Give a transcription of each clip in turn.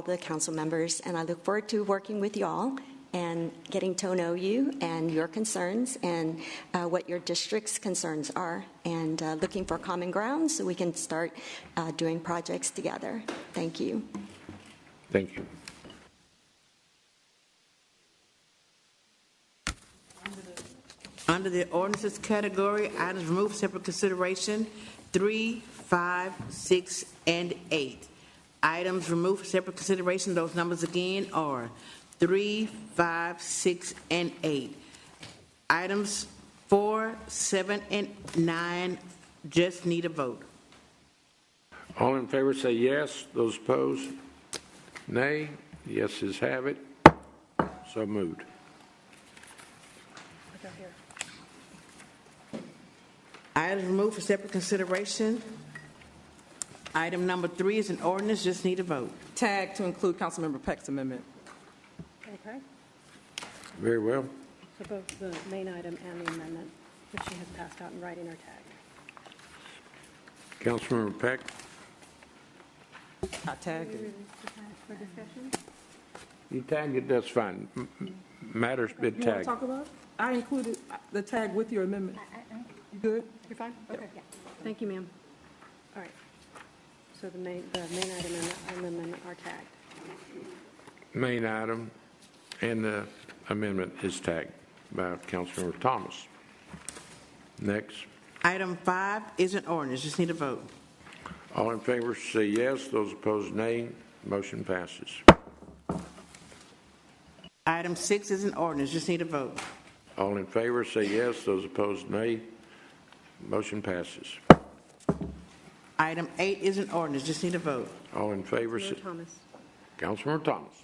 the council members, and I look forward to working with you all and getting to know you and your concerns and what your district's concerns are, and looking for common ground so we can start doing projects together. Thank you. Thank you. Under the ordinances category, items removed for separate consideration, 3, 5, 6, and 8. Items removed for separate consideration, those numbers again are 3, 5, 6, and 8. Items 4, 7, and 9 just need a vote. All in favor say yes. Those opposed, nay. Yeses have it. So moved. Items removed for separate consideration. Item number 3 is an ordinance, just need a vote. Tag to include Councilmember Peck's amendment. Okay. Very well. So both the main item and the amendment that she has passed out in writing are tagged. Councilmember Peck. I tagged it. For discussion? You tagged it, that's fine. Matters been You want to tagged. talk about it? I included the tag with your amendment. You good? You're fine? Okay. Thank you, ma'am. All right. So the main item and the amendment are tagged. Main item and the amendment is tagged by Councilmember Thomas. Next. Item 5 is an ordinance, just need a vote. All in favor say yes. Those opposed, nay. Motion passes. Item 6 is an ordinance, just need a vote. All in favor say yes. Those opposed, nay. Motion passes. Item 8 is an ordinance, just need a vote. All in favor say... Thomas. Councilmember Thomas.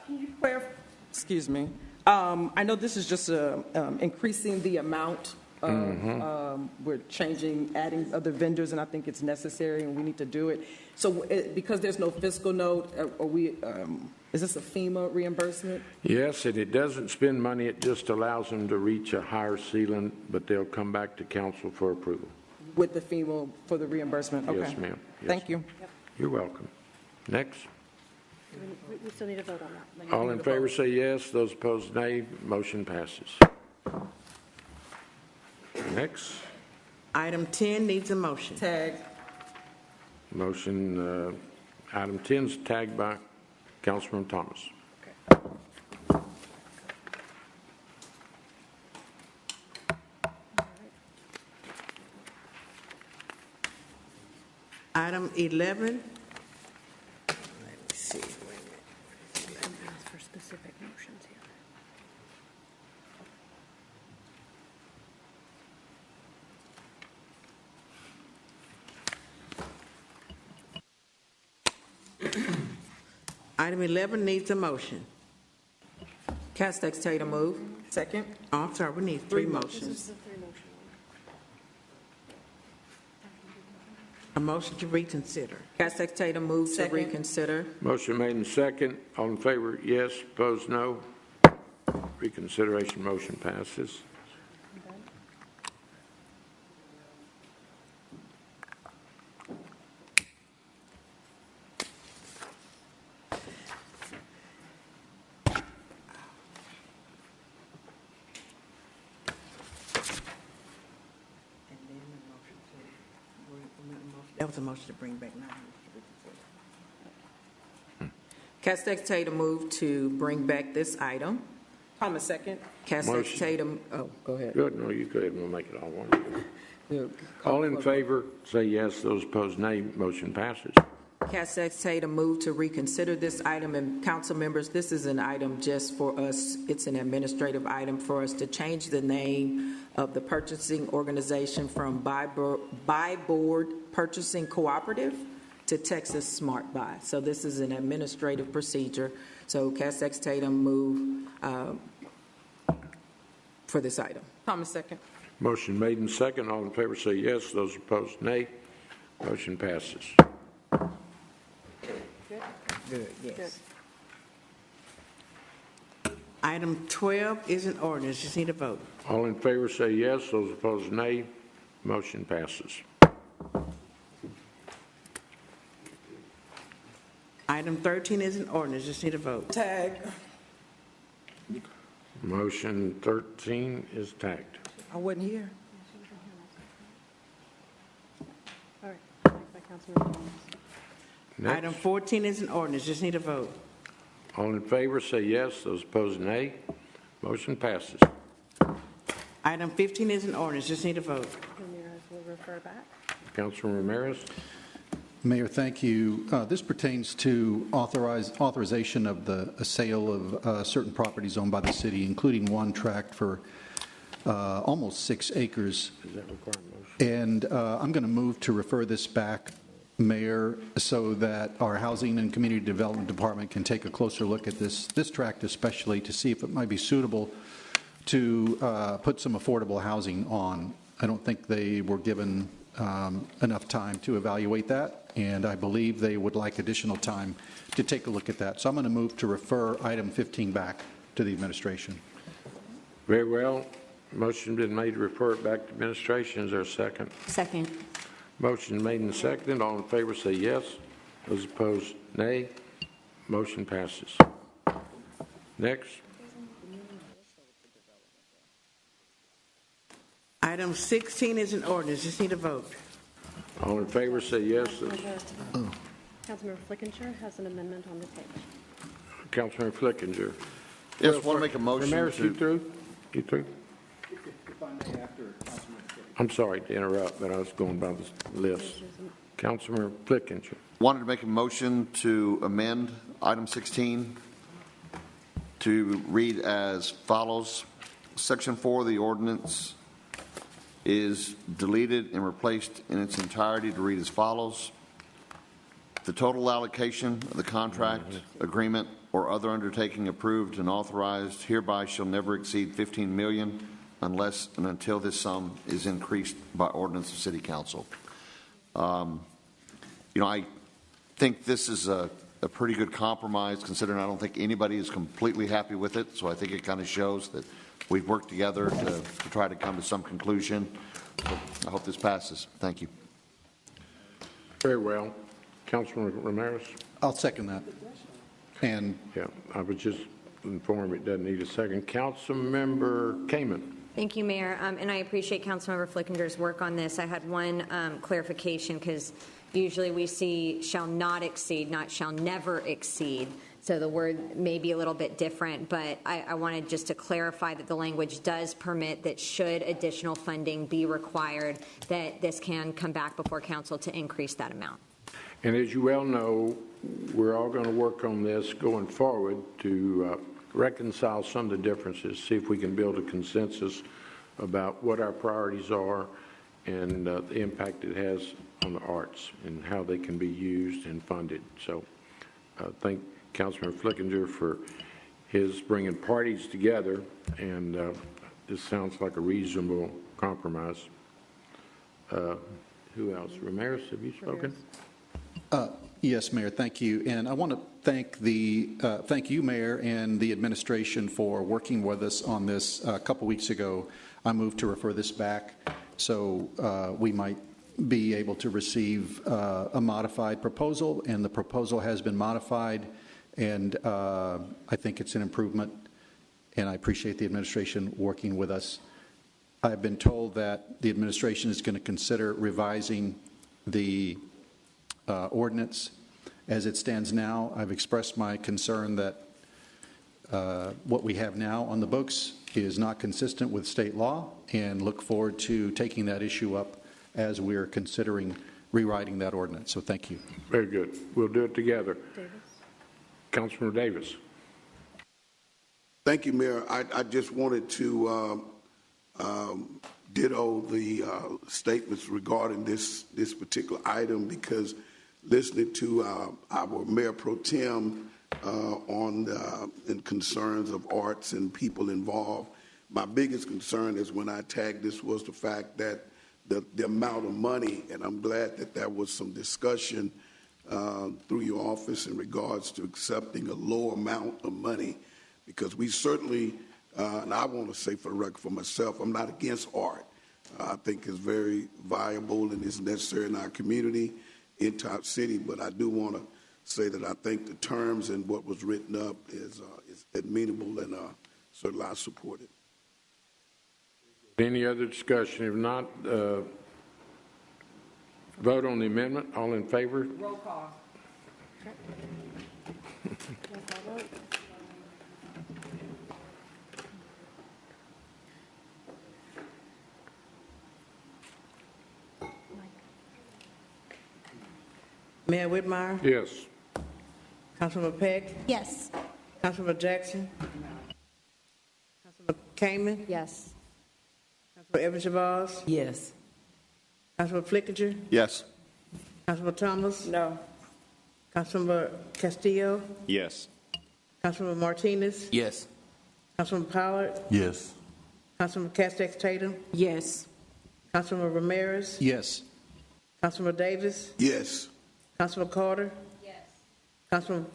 Can you clarify? Excuse me. I know this is just increasing the amount of, we're changing, adding other vendors, and I think it's necessary and we need to do it. So because there's no fiscal note, is this a FEMA reimbursement? Yes, and it doesn't spend money. It just allows them to reach a higher ceiling, but they'll come back to council for approval. With the FEMA for the reimbursement? Okay. Yes, ma'am. Yes. Thank you. You're welcome. Next. We still need a vote on that. All in favor say yes. Those opposed, nay. Motion passes. Next. Item 10 needs a motion. Tag. Motion, item 10 is tagged by Councilman Thomas. Item 11. Let me see. Wait a minute. Ask for specific motions here. Item 11 needs a motion. Castex Tatum move. Second. Oh, I'm sorry, we need 3 motions. A motion to reconsider. Castex Tatum move to Second. reconsider. Motion made in second. All in favor, yes. Opposed, no. Reconsideration motion passes. That was a motion to bring back 9. Castex Tatum move to bring back this item. Thomas second. Castex Motion. Tatum, oh, go ahead. Good. No, you go ahead and we'll make it all one. All in favor, say yes. Those opposed, nay. Motion passes. Castex Tatum move to reconsider this item, and council members, this is an item just for us. It's an administrative item for us to change the name of the purchasing organization from Buy Board Purchasing Cooperative to Texas Smart Buy. So this is an administrative procedure. So Castex Tatum move for this item. Thomas second. Motion made in second. All in favor say yes. Those opposed, nay. Motion passes. Good, yes. Item 12 is an ordinance, just need a vote. All in favor say yes. Those opposed, nay. Motion passes. Item 13 is an ordinance, just need a vote. Tag. Motion 13 is tagged. I wasn't here. All right, second by Councilmember Holmes. Next. Item 14 is an ordinance, just need a vote. All in favor, say yes. Those opposed, nay. Motion passes. Item 15 is an ordinance, just need a vote. Ramirez will refer back. Councilman Ramirez? Mayor, thank you. This pertains to authorization of the sale of certain properties owned by the city, including one tract for almost 6 acres. Does that require a motion? And I'm going to move to refer this back, Mayor, so that our Housing and Community Development Department can take a closer look at this tract, especially to see if it might be suitable to put some affordable housing on. I don't think they were given enough time to evaluate that, and I believe they would like additional time to take a look at that. So I'm going to move to refer item 15 back to the administration. Very well. Motion been made to refer it back to administration. Is there a second? Second. Motion made and seconded. All in favor say yes. Those opposed, nay. Motion passes. Next. Item 16 is an ordinance, just need a vote. All in favor say yes. Councilmember Flickinger has an amendment on the table. Councilman Flickinger. Yes, want to make a motion Ramirez, you to, through? You through? I'm sorry to interrupt, but I was going by the list. Councilman Flickinger. wanted to make a motion to amend item 16 to read as follows. Section 4 of the ordinance is deleted and replaced in its entirety to read as follows. The total allocation of the contract, agreement, or other undertaking approved and authorized hereby shall never exceed $15 million unless and until this sum is increased by ordinance of City Council. I think this is a pretty good compromise, considering I don't think anybody is completely happy with it. So I think it kind of shows that we've worked together to try to come to some conclusion. So I hope this passes. Thank you. Very well. Councilman Ramirez? I'll second that. And Yeah, I was just informed it doesn't need a second. Councilmember Kamen. Thank you, Mayor. And I appreciate Councilmember Flickinger's work on this. I had one clarification, because usually we see shall not exceed, not shall never exceed. So the word may be a little bit different, but I wanted just to clarify that the language does permit that should additional funding be required, that this can come back before council to increase that amount. And as you well know, we're all going to work on this going forward to reconcile some of the differences, see if we can build a consensus about what our priorities are and the impact it has on the arts and how they can be used and funded. So thank Councilman Flickinger for his bringing parties together, and this sounds like a reasonable compromise. Who else? Ramirez, have you spoken? yes, Mayor, thank you. And I want to thank you, Mayor, and the administration for working with us on this. A couple weeks ago, I moved to refer this back so we might be able to receive a modified proposal, and the proposal has been modified, and I think it's an improvement, and I appreciate the administration working with us. I've been told that the administration is going to consider revising the ordinance as it stands now. I've expressed my concern that what we have now on the books is not consistent with state law, and look forward to taking that issue up as we're considering rewriting that ordinance. So thank you. Very good. We'll do it together. Davis? Councilman Davis. Thank you, Mayor. I just wanted to ditto the statements regarding this particular item, because listening to our Mayor Pro Tem in concerns of arts and people involved, my biggest concern is when I tagged this was the fact that the amount of money, and I'm glad that there was some discussion through your office in regards to accepting a low amount of money, because we certainly, and I want to say for the record for myself, I'm not against art. I think it's very viable and is necessary in our community, in Top City, but I do want to say that I think the terms and what was written up is amenable, and certainly I support it. Any other discussion? If not, vote on the amendment. All in favor? Roll call. Mayor Whitmire, Yes. Councilmember Peck, Yes. Councilmember Jackson, Councilmember Kamen, Yes. Councilmember Evans Shabazz, Yes. Councilmember Flickinger, Yes. Councilmember Thomas, No. Councilmember Castillo, Yes. Councilmember Martinez, Yes. Councilmember Pollard, Yes. Councilmember Castex Tatum, Yes. Councilmember Ramirez, Yes. Councilmember Davis, Yes. Councilmember Carter. Yes. Councilmember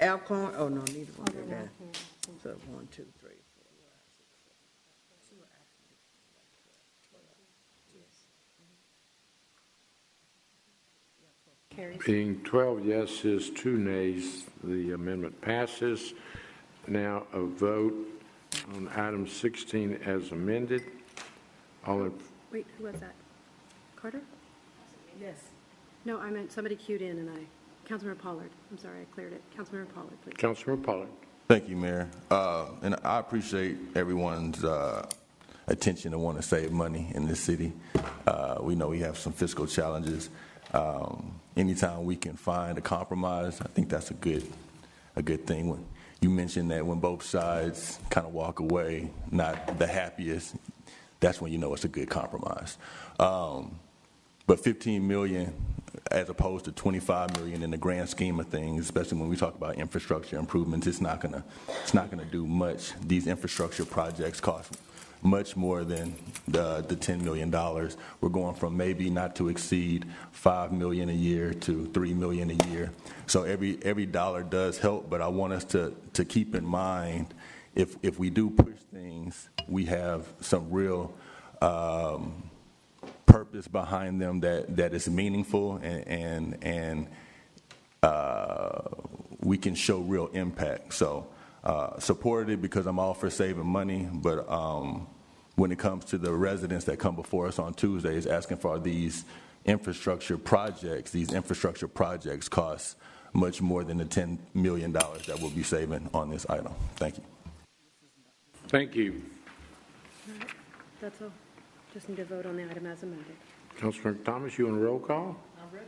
Alcorn. Oh, no, neither one. They're there. So 1, 2, 3, 4. Carries. Being 12 yeses, 2 nays, the amendment passes. Now a vote on item 16 as amended. All in, Wait, who was that? Carter? Yes. No, I meant somebody queued in and Councilmember Pollard. I'm sorry, I cleared it. Councilmember Pollard, please. Councilmember Pollard. Thank you, Mayor. And I appreciate everyone's attention to want to save money in this city. We know we have some fiscal challenges. Anytime we can find a compromise, I think that's a good thing. When you mentioned that when both sides kind of walk away not the happiest, that's when you know it's a good compromise. But $15 million as opposed to $25 million in the grand scheme of things, especially when we talk about infrastructure improvements, it's not gonna do much. These infrastructure projects cost much more than the $10 million. We're going from maybe not to exceed $5 million a year to $3 million a year. So every dollar does help, but I want us to keep in mind if we do push things, we have some real purpose behind them that is meaningful and we can show real impact. So supported it because I'm all for saving money, but when it comes to the residents that come before us on Tuesdays asking for these infrastructure projects cost much more than the $10 million that we'll be saving on this item. Thank you. Thank you. All right, that's all. Just need to vote on the item as amended. Councilmember Thomas, you want a roll call? I'm ready.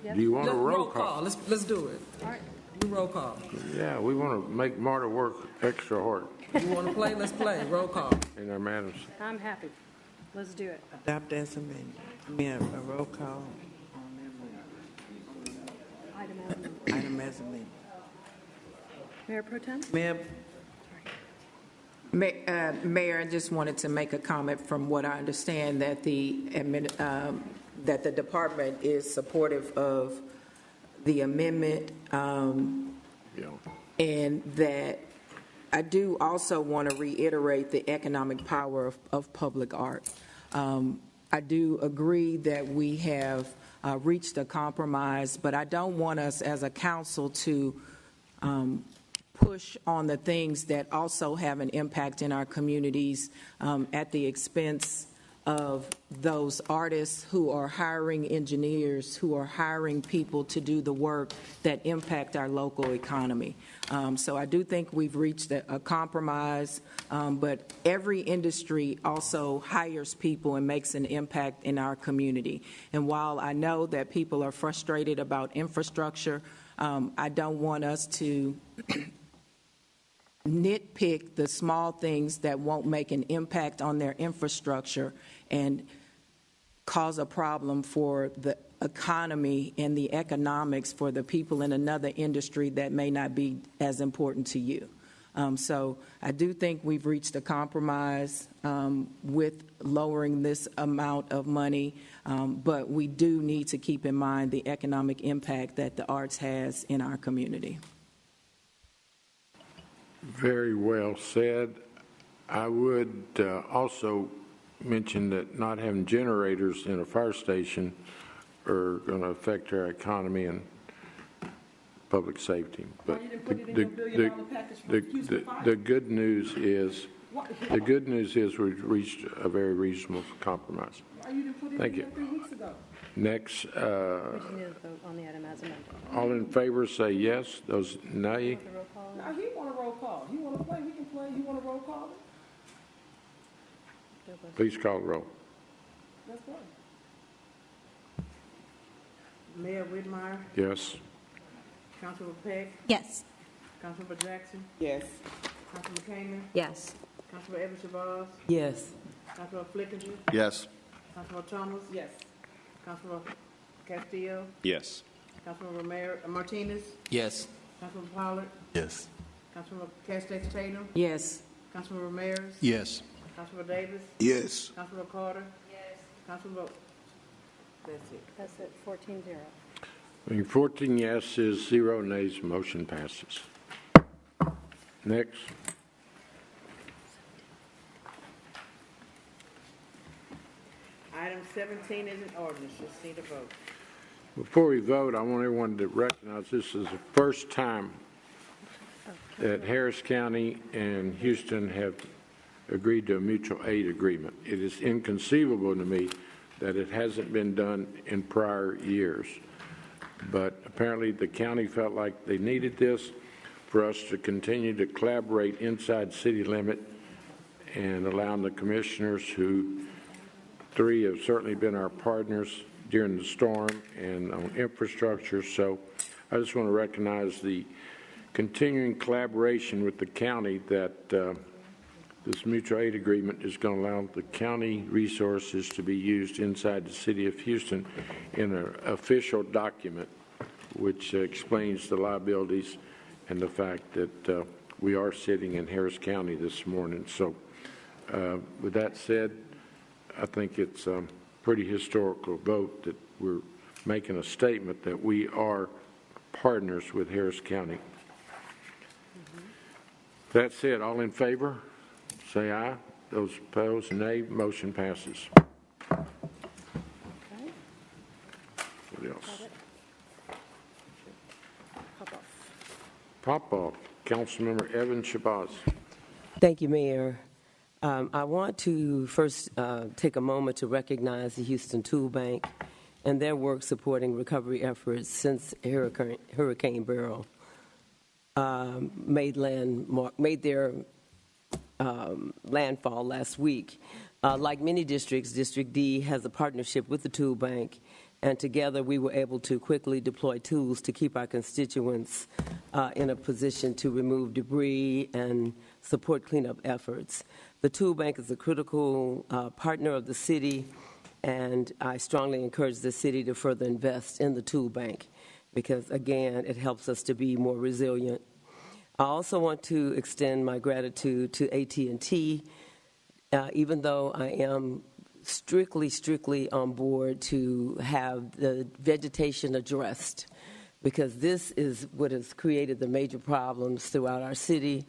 Yes? Do you want a roll call? Let's do it. All right. Do roll call. Yeah, we want to make Marta work extra hard You want to play? Let's play. Roll call. in our matters. I'm happy. Let's do it. Adopt as amended. A roll call Item as amended. item as amended. Mayor Pro Tem? Mayor, Mayor, I just wanted to make a comment from what I understand that that the department is supportive of the amendment, Yeah. and that I do also want to reiterate the economic power of public art. I do agree that we have reached a compromise, but I don't want us as a council to push on the things that also have an impact in our communities at the expense of those artists who are hiring engineers, who are hiring people to do the work that impact our local economy. So I do think we've reached a compromise, but every industry also hires people and makes an impact in our community. And while I know that people are frustrated about infrastructure, I don't want us to nitpick the small things that won't make an impact on their infrastructure and cause a problem for the economy and the economics for the people in another industry that may not be as important to you. So I do think we've reached a compromise with lowering this amount of money, but we do need to keep in mind the economic impact that the arts has in our community. Very well said. I would also mention that not having generators in a fire station are going to affect our economy and public safety. But the good news is we've reached a very reasonable compromise. Thank you. Next, We just need to vote on the item as amended. all in favor say yes. Those nay. The roll call? Now, he want a roll call. He want to play, we can play. You want a roll call? Please call the roll. Let's go. Mayor Whitmire, Yes. Councilman Peck, Yes. Councilman Jackson, Yes. Councilman Kamen, Yes. Councilman Evans Shabazz, Yes. Councilman Flickinger, Yes. Councilman Thomas, Yes. Councilman Castillo, Yes. Councilman Martinez, Yes. Councilman Pollard, Yes. Councilman Castex Tatum, Yes. Councilman Ramirez, Yes. Councilman Davis, Yes. Councilman Carter. Yes. Councilman, that's it. That's it, 14-0. 14 yeses, 0 nays, motion passes. Next. Item 17 is an ordinance, just need a vote. Before we vote, I want everyone to recognize this is the first time that Harris County and Houston have agreed to a mutual aid agreement. It is inconceivable to me that it hasn't been done in prior years. But apparently the county felt like they needed this for us to continue to collaborate inside city limit and allowing the commissioners, who 3 have certainly been our partners during the storm and on infrastructure. So I just want to recognize the continuing collaboration with the county that this mutual aid agreement is going to allow the county resources to be used inside the city of Houston in an official document which explains the liabilities and the fact that we are sitting in Harris County this morning. So with that said, I think it's a pretty historical vote that we're making a statement that we are partners with Harris County. That said, all in favor, say aye. Those opposed, nay. Motion passes. Okay. What else? Pop off. Pop off. Councilmember Evan Shabazz. Thank you, Mayor. I want to first take a moment to recognize the Houston Tool Bank and their work supporting recovery efforts since Hurricane Beryl made their landfall last week. Like many districts, District D has a partnership with the Tool Bank, and together we were able to quickly deploy tools to keep our constituents in a position to remove debris and support cleanup efforts. The Tool Bank is a critical partner of the city, and I strongly encourage the city to further invest in the Tool Bank because, again, it helps us to be more resilient. I also want to extend my gratitude to AT&T, even though I am strictly on board to have the vegetation addressed, because this is what has created the major problems throughout our city.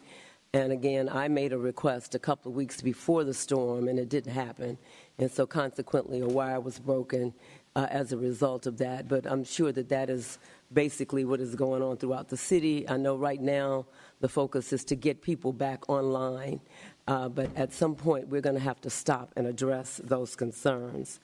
And again, I made a request a couple of weeks before the storm, and it didn't happen. And so consequently, a wire was broken as a result of that. But I'm sure that that is basically what is going on throughout the city. I know right now the focus is to get people back online. But at some point, we're going to have to stop and address those concerns.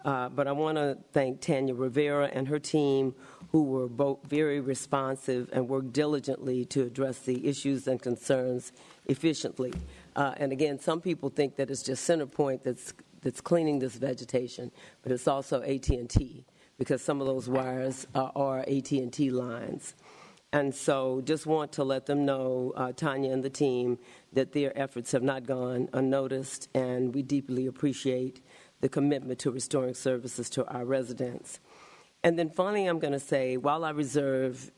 But I want to thank Tanya Rivera and her team, who were both very responsive and worked diligently to address the issues and concerns efficiently. And again, some people think that it's just Centerpoint that's cleaning this vegetation, but it's also AT&T, because some of those wires are AT&T lines. And so just want to let them know, Tanya and the team, that their efforts have not gone unnoticed, and we deeply appreciate the commitment to restoring services to our residents. And then finally, I'm going to say, while I reserve,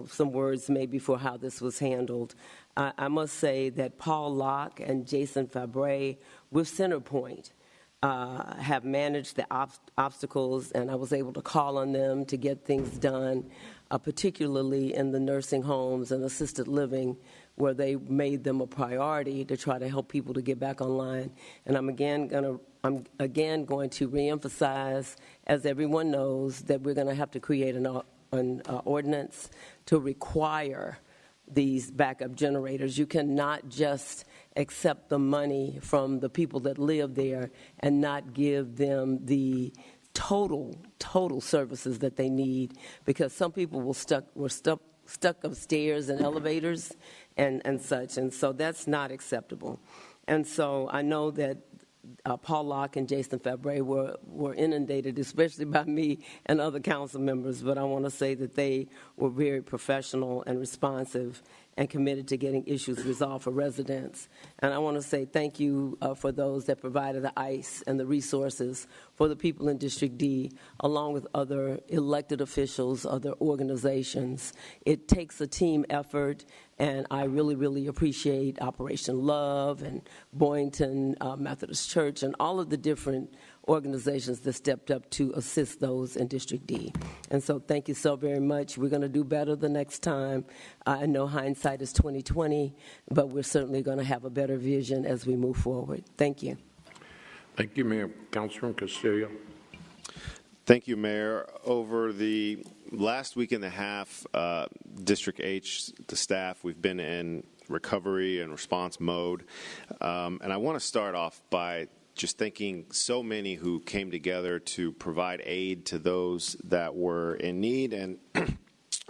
some words maybe for how this was handled, I must say that Paul Locke and Jason Fabre with Centerpoint have managed the obstacles, and I was able to call on them to get things done, particularly in the nursing homes and assisted living, where they made them a priority to try to help people to get back online. And I'm again going to reemphasize, as everyone knows, that we're going to have to create an ordinance to require these backup generators. You cannot just accept the money from the people that live there and not give them the total services that they need, because some people were stuck upstairs in elevators and such, and so that's not acceptable. And so I know that Paul Locke and Jason Fabre were inundated, especially by me and other council members, but I want to say that they were very professional and responsive and committed to getting issues resolved for residents. And I want to say thank you for those that provided the ice and the resources for the people in District D, along with other elected officials, other organizations. It takes a team effort, and I really, really appreciate Operation Love and Boynton Methodist Church and all of the different organizations that stepped up to assist those in District D. And so thank you so very much. We're going to do better the next time. I know hindsight is 20/20, but we're certainly going to have a better vision as we move forward. Thank you. Thank you, Mayor. Councilman Castillo. Thank you, Mayor. Over the last week and a half, District H, the staff, we've been in recovery and response mode. And I want to start off by just thanking so many who came together to provide aid to those that were in need and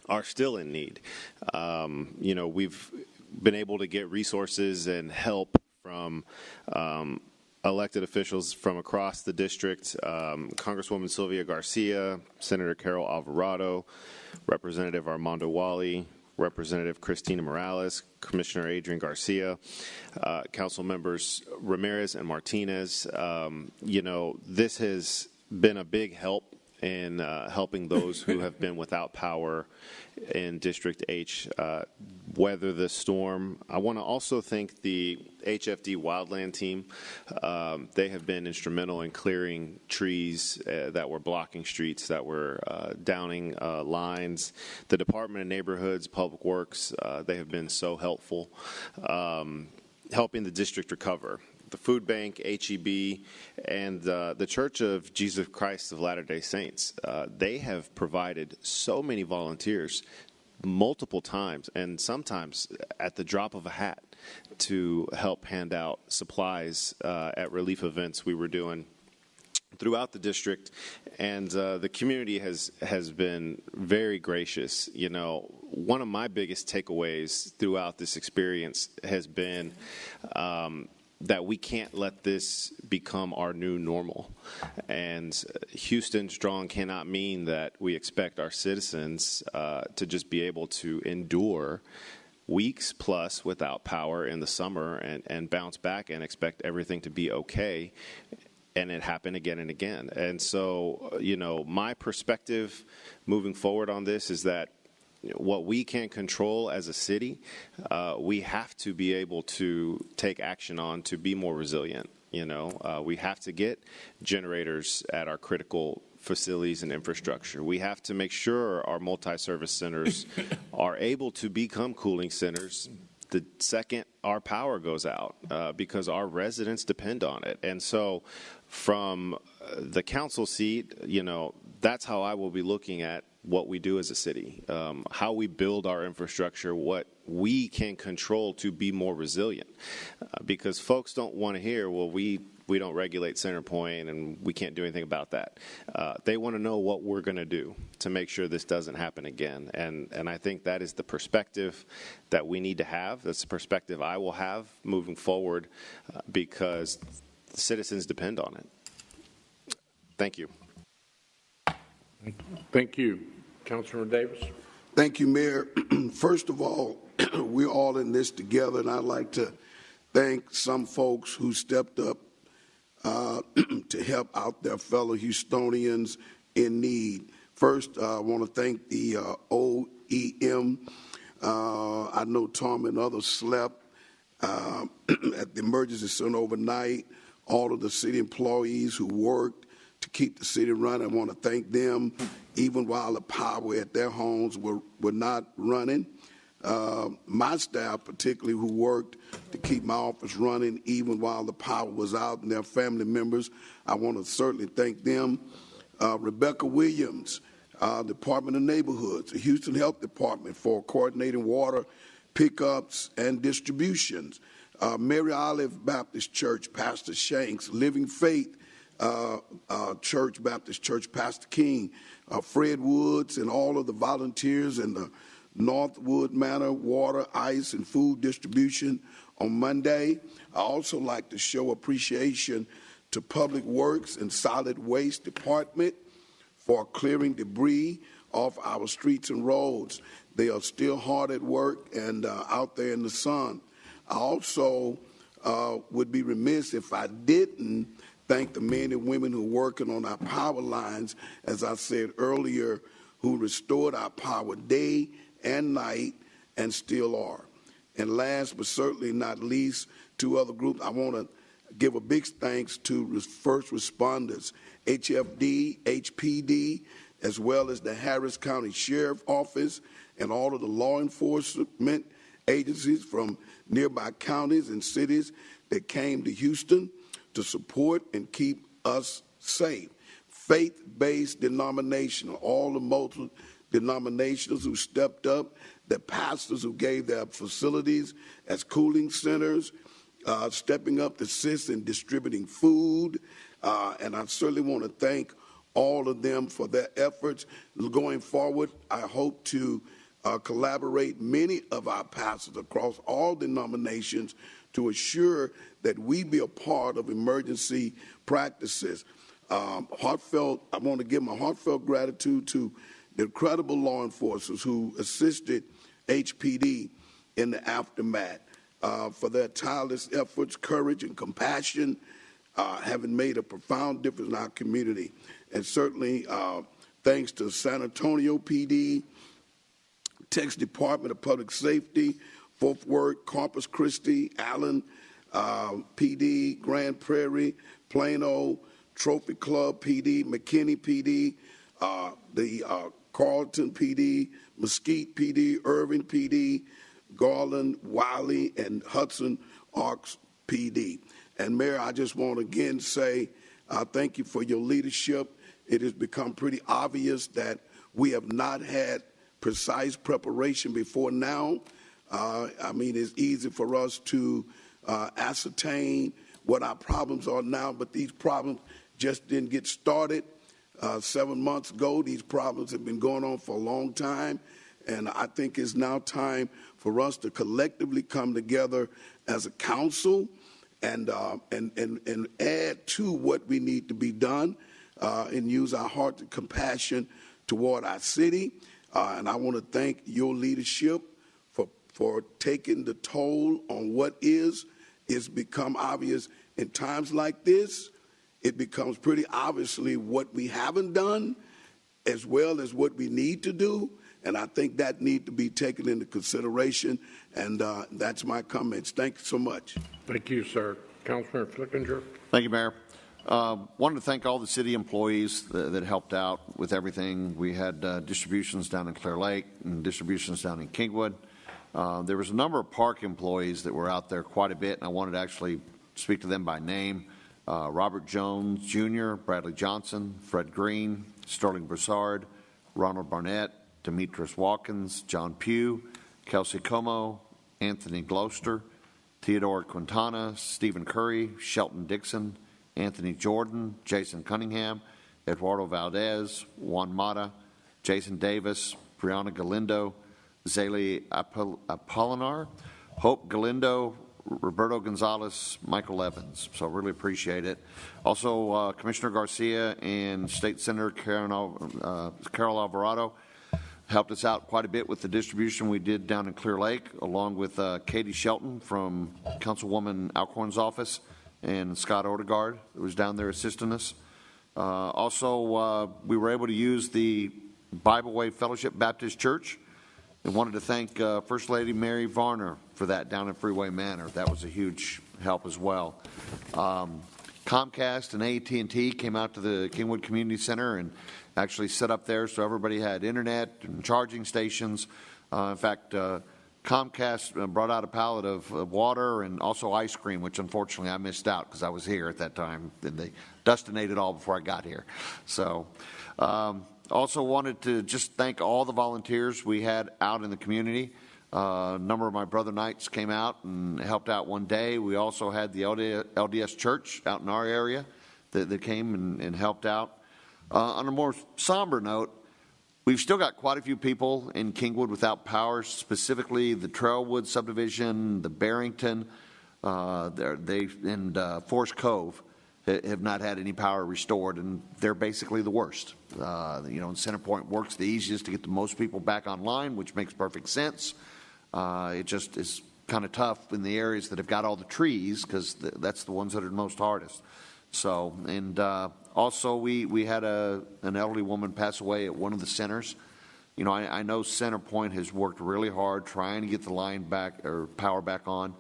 are still in need. We've been able to get resources and help from elected officials from across the district, Congresswoman Sylvia Garcia, Senator Carol Alvarado, Representative Armando Wally, Representative Christina Morales, Commissioner Adrian Garcia, Council members Ramirez and Martinez. This has been a big help in helping those who have been without power in District H weather the storm. I want to also thank the HFD Wildland team. They have been instrumental in clearing trees that were blocking streets, that were downing lines. The Department of Neighborhoods, Public Works, they have been so helpful, helping the district recover. The Food Bank, HEB, and the Church of Jesus Christ of Latter-day Saints. They have provided so many volunteers multiple times, and sometimes at the drop of a hat, to help hand out supplies at relief events we were doing throughout the district. And the community has been very gracious. One of my biggest takeaways throughout this experience has been that we can't let this become our new normal. And Houston Strong cannot mean that we expect our citizens to just be able to endure weeks plus without power in the summer and bounce back and expect everything to be okay. And it happened again and again. And so, my perspective moving forward on this is that what we can control as a city, we have to be able to take action on to be more resilient. We have to get generators at our critical facilities and infrastructure. We have to make sure our multi-service centers are able to become cooling centers the second our power goes out, because our residents depend on it. And so from the council seat, that's how I will be looking at what we do as a city, how we build our infrastructure, what we can control to be more resilient. Because folks don't want to hear, well, we don't regulate CenterPoint and we can't do anything about that. They want to know what we're going to do to make sure this doesn't happen again. And I think that is the perspective that we need to have. That's the perspective I will have moving forward, because the citizens depend on it. Thank you. Thank you. Councilor Davis. Thank you, Mayor. First of all, we're all in this together, and I'd like to thank some folks who stepped up to help out their fellow Houstonians in need. First, I want to thank the OEM. I know Tom and others slept at the emergency center overnight. all of the city employees who worked to keep the city running. I want to thank them, even while the power at their homes were not running. My staff, particularly, who worked to keep my office running even while the power was out, and their family members, I want to certainly thank them. Rebecca Williams, Department of Neighborhoods, the Houston Health Department for coordinating water pickups and distributions. Mary Olive Baptist Church, Pastor Shanks, Living Faith Church, Baptist Church, Pastor King, Fred Woods, and all of the volunteers in the Northwood Manor water, ice, and food distribution on Monday. I also like to show appreciation to Public Works and Solid Waste Department for clearing debris off our streets and roads. They are still hard at work and out there in the sun. I also would be remiss if I didn't thank the men and women who are working on our power lines, as I said earlier, who restored our power day and night and still are. And last but certainly not least, two other groups, I want to give a big thanks to first responders, HFD, HPD, as well as the Harris County Sheriff Office and all of the law enforcement agencies from nearby counties and cities that came to Houston to support and keep us safe. Faith-based denomination, all the multi-denominations who stepped up, the pastors who gave their facilities as cooling centers, stepping up to assist in distributing food, and I certainly want to thank all of them for their efforts. Going forward, I hope to collaborate many of our pastors across all denominations to assure that we be a part of emergency practices. I want to give my heartfelt gratitude to the incredible law enforcers who assisted HPD in the aftermath for their tireless efforts, courage, and compassion, having made a profound difference in our community. And certainly thanks to San Antonio PD, Texas Department of Public Safety, Fort Worth, Corpus Christi, Allen PD, Grand Prairie, Plano, Trophy Club PD, McKinney PD, the Carlton PD, Mesquite PD, Irving PD, Garland, Wiley, and Hudson Arcs PD. And Mayor, I just want to again say thank you for your leadership. It has become pretty obvious that we have not had precise preparation before now. I mean, it's easy for us to ascertain what our problems are now, but these problems just didn't get started 7 months ago. These problems have been going on for a long time, and I think it's now time for us to collectively come together as a council and add to what we need to be done and use our heart and compassion toward our city. And I want to thank your leadership for taking the toll on what is. It's become obvious in times like this. It becomes pretty obviously what we haven't done as well as what we need to do. And I think that need to be taken into consideration. And that's my comments. Thank you so much. Thank you, sir. Councilman Flickinger. Thank you, Mayor. Wanted to thank all the city employees that helped out with everything. We had distributions down in Clear Lake and distributions down in Kingwood. There was a number of park employees that were out there quite a bit, and I wanted to actually speak to them by name. Robert Jones Jr., Bradley Johnson, Fred Green, Sterling Broussard, Ronald Barnett, Demetrius Watkins, John Pugh, Kelsey Como, Anthony Gloster, Theodore Quintana, Stephen Curry, Shelton Dixon, Anthony Jordan, Jason Cunningham, Eduardo Valdez, Juan Mata, Jason Davis, Brianna Galindo, Zaylee Apolinar, Hope Galindo, Roberto Gonzalez, Michael Evans. So I really appreciate it. Also, Commissioner Garcia and State Senator Carol Alvarado helped us out quite a bit with the distribution we did down in Clear Lake, along with Katie Shelton from Councilwoman Alcorn's office and Scott Odegaard, who was down there assisting us. Also, we were able to use the Bible Way Fellowship Baptist Church, and wanted to thank First Lady Mary Varner for that down in Freeway Manor. That was a huge help as well. Comcast and AT&T came out to the Kingwood Community Center and actually set up there so everybody had internet and charging stations. In fact, Comcast brought out a pallet of water and also ice cream, which unfortunately I missed out because I was here at that time. And they dustinated all before I got here. So also wanted to just thank all the volunteers we had out in the community. A number of my brother knights came out and helped out one day. We also had the LDS Church out in our area that came and helped out. On a more somber note, we've still got quite a few people in Kingwood without power, specifically the Trailwood subdivision, the Barrington, and Forest Cove have not had any power restored, and they're basically the worst. And Centerpoint works the easiest to get the most people back online, which makes perfect sense. It just is kind of tough in the areas that have got all the trees because that's the ones that are the most hardest. So, and also we had an elderly woman pass away at one of the centers. I know Centerpoint has worked really hard trying to get the line back or power back on.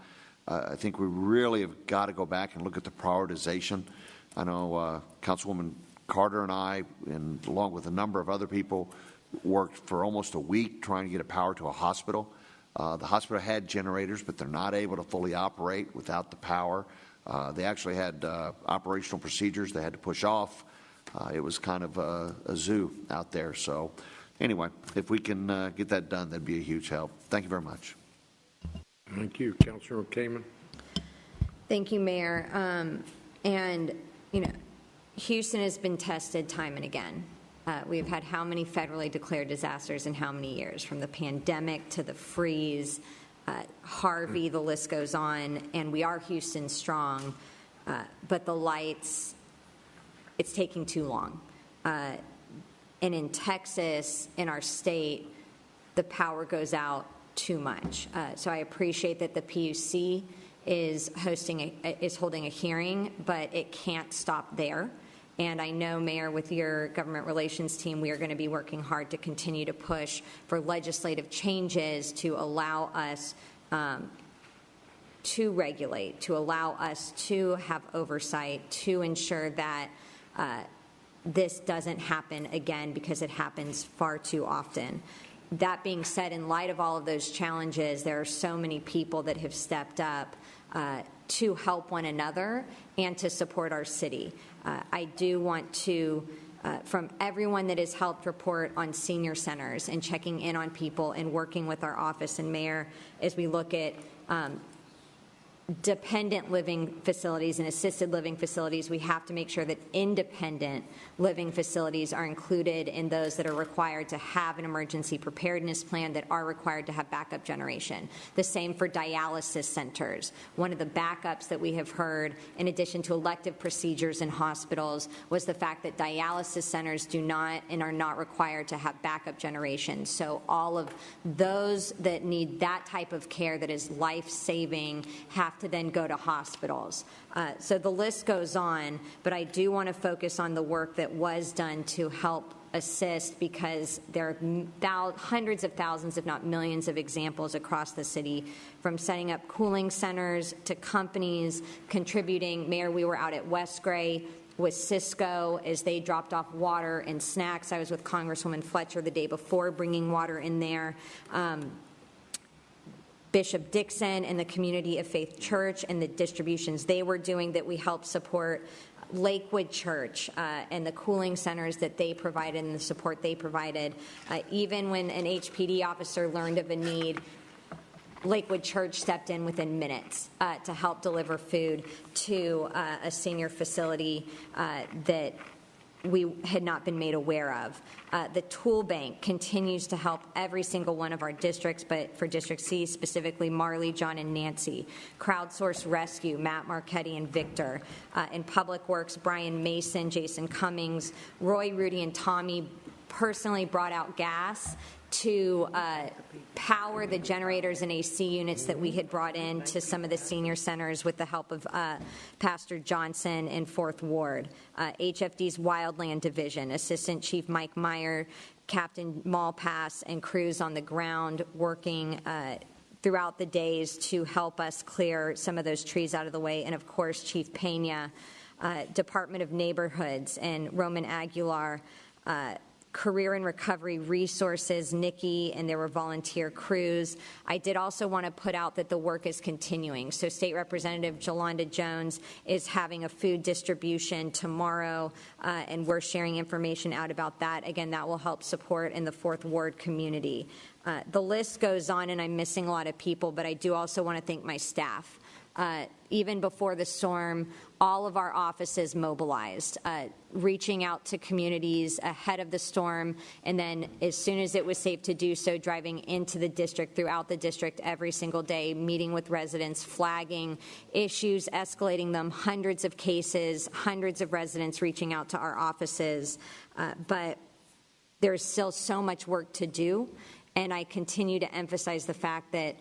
I think we really have got to go back and look at the prioritization. I know Councilwoman Carter and I, and along with a number of other people, worked for almost a week trying to get a power to a hospital. The hospital had generators, but they're not able to fully operate without the power. They actually had operational procedures they had to push off. It was kind of a zoo out there. So anyway, if we can get that done, that'd be a huge help. Thank you very much. Thank you. Councilor Kamen. Thank you, Mayor. Houston has been tested time and again. We've had how many federally declared disasters in how many years, from the pandemic to the freeze, Harvey, the list goes on, and we are Houston strong, but the lights, it's taking too long. And in Texas, in our state, the power goes out too much. So I appreciate that the PUC is holding a hearing, but it can't stop there. And I know, Mayor, with your government relations team, we are going to be working hard to continue to push for legislative changes to allow us to regulate, to allow us to have oversight, to ensure that this doesn't happen again, because it happens far too often. That being said, in light of all of those challenges, there are so many people that have stepped up to help one another and to support our city. I do want to, from everyone that has helped report on senior centers and checking in on people and working with our office and mayor as we look at dependent living facilities and assisted living facilities, we have to make sure that independent living facilities are included in those that are required to have an emergency preparedness plan, that are required to have backup generation. The same for dialysis centers. One of the backups that we have heard, in addition to elective procedures in hospitals, was the fact that dialysis centers do not and are not required to have backup generation. So all of those that need that type of care that is life-saving have to then go to hospitals. So the list goes on, but I do want to focus on the work that was done to help assist, because there are hundreds of thousands, if not millions, of examples across the city, from setting up cooling centers to companies contributing. Mayor, we were out at West Gray with Cisco as they dropped off water and snacks. I was with Congresswoman Fletcher the day before bringing water in there. Bishop Dixon and the Community of Faith Church and the distributions they were doing that we helped support. Lakewood Church and the cooling centers that they provided and the support they provided. Even when an HPD officer learned of a need, Lakewood Church stepped in within minutes to help deliver food to a senior facility that we had not been made aware of. The Tool Bank continues to help every single one of our districts, but for District C, specifically Marley, John, and Nancy. Crowdsource Rescue, Matt Marchetti and Victor. In Public Works, Brian Mason, Jason Cummings, Roy, Rudy, and Tommy personally brought out gas to power the generators and AC units that we had brought in to some of the senior centers with the help of Pastor Johnson in 4th Ward. HFD's Wildland Division, Assistant Chief Mike Meyer, Captain Malpass, and crews on the ground working throughout the days to help us clear some of those trees out of the way. And of course, Chief Pena Department of Neighborhoods, and Roman Aguilar, Career and Recovery Resources, Nikki, and there were volunteer crews. I did also want to put out that the work is continuing. So State Representative Jolanda Jones is having a food distribution tomorrow, and we're sharing information out about that. Again, that will help support in the 4th Ward community. The list goes on, and I'm missing a lot of people, but I do also want to thank my staff. Even before the storm, all of our offices mobilized, reaching out to communities ahead of the storm, and then as soon as it was safe to do so, driving into the district, throughout the district every single day, meeting with residents, flagging issues, escalating them, hundreds of cases, hundreds of residents reaching out to our offices. But there's still so much work to do, and I continue to emphasize the fact that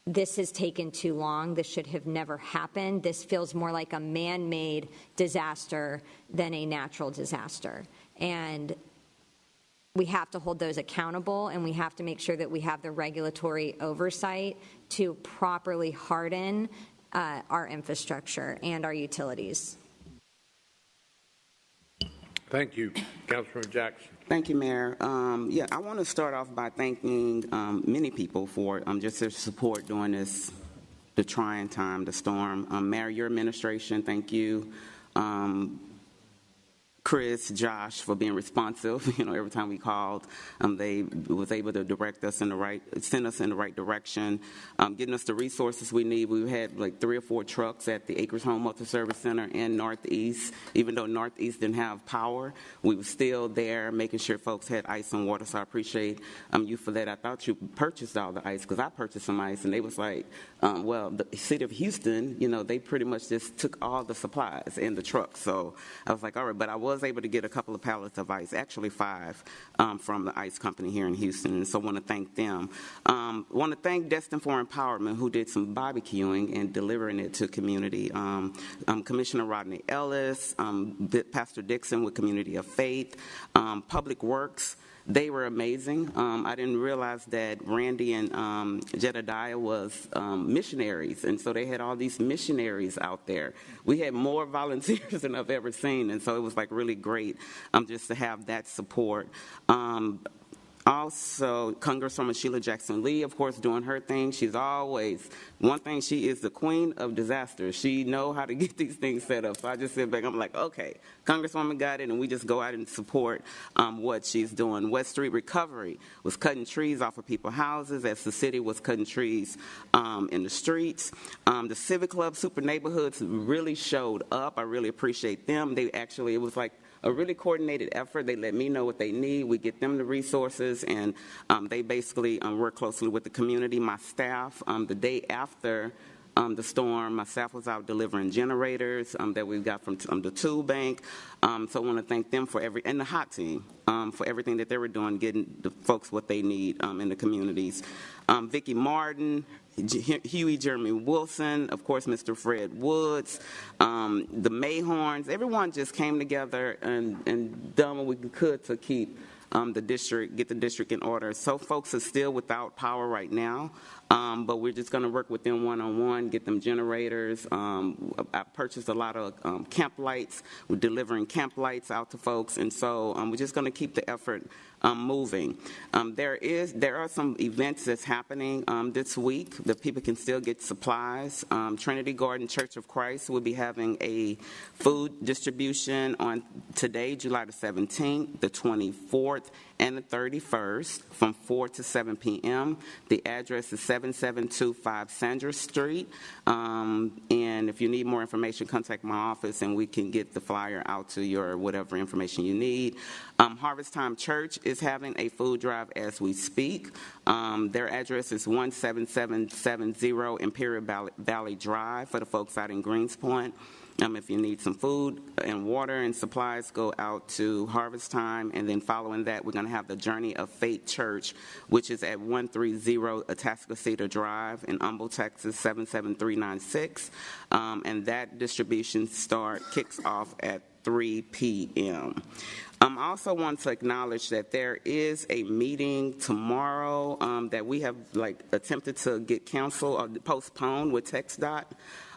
this has taken too long. This should have never happened. This feels more like a man-made disaster than a natural disaster. And we have to hold those accountable, and we have to make sure that we have the regulatory oversight to properly harden our infrastructure and our utilities. Thank you. Councilman Jackson. Thank you, Mayor. I want to start off by thanking many people for just their support during the trying time, the storm. Mayor, your administration, thank you. Chris, Josh, for being responsive. Every time we called, they was able to send us in the right direction, getting us the resources we need. We had like 3 or 4 trucks at the Acres Home Multi-Service Center in Northeast. Even though Northeast didn't have power, we were still there making sure folks had ice and water. So I appreciate you for that. I thought you purchased all the ice, because I purchased some ice, and they was like, the city of Houston, they pretty much just took all the supplies in the trucks. So I was like, all right, but I was able to get a couple of pallets of ice, actually 5, from the ice company here in Houston, and so I want to thank them. Want to thank Destin for Empowerment, who did some barbecuing and delivering it to community. Commissioner Rodney Ellis, Pastor Dixon with Community of Faith, Public Works. They were amazing. I didn't realize that Randy and Jedediah was missionaries, and so they had all these missionaries out there. We had more volunteers than I've ever seen, and so it was like really great just to have that support. Also, Congresswoman Sheila Jackson Lee, of course, doing her thing. She's always, one thing, she is the queen of disasters. She know how to get these things set up. So I just sit back, I'm like, okay, Congresswoman got it, and we just go out and support what she's doing. West Street Recovery was cutting trees off of people's houses as the city was cutting trees in the streets. The Civic Club Super Neighborhoods really showed up. I really appreciate them. It was like a really coordinated effort. They let me know what they need. We get them the resources, and they basically work closely with the community. My staff, the day after the storm, my staff was out delivering generators that we got from the Tool Bank. So I want to thank them and the HOT team for everything that they were doing, getting the folks what they need in the communities. Vicki Martin, Huey Jeremy Wilson, of course, Mr. Fred Woods, the Mayhorns, everyone just came together and done what we could to keep get the district in order. So folks are still without power right now, but we're just going to work with them one-on-one, get them generators. I purchased a lot of camp lights. We're delivering camp lights out to folks, and so we're just going to keep the effort moving. There are some events that's happening this week that people can still get supplies. Trinity Garden Church of Christ will be having a food distribution on today, July the 17th, the 24th, and the 31st from 4 to 7 p.m. The address is 7725 Sandra Street. And if you need more information, contact my office and we can get the flyer out to your whatever information you need. Harvest Time Church is having a food drive as we speak. Their address is 17770 Imperial Valley Drive for the folks out in Greenspoint. If you need some food and water and supplies, go out to Harvest Time. And then following that, we're going to have the Journey of Faith Church, which is at 130 Atascocita Drive in Humble, Texas, 77396. And that distribution kicks off at 3 p.m. I also want to acknowledge that there is a meeting tomorrow that we have attempted to get canceled or postponed with TxDOT.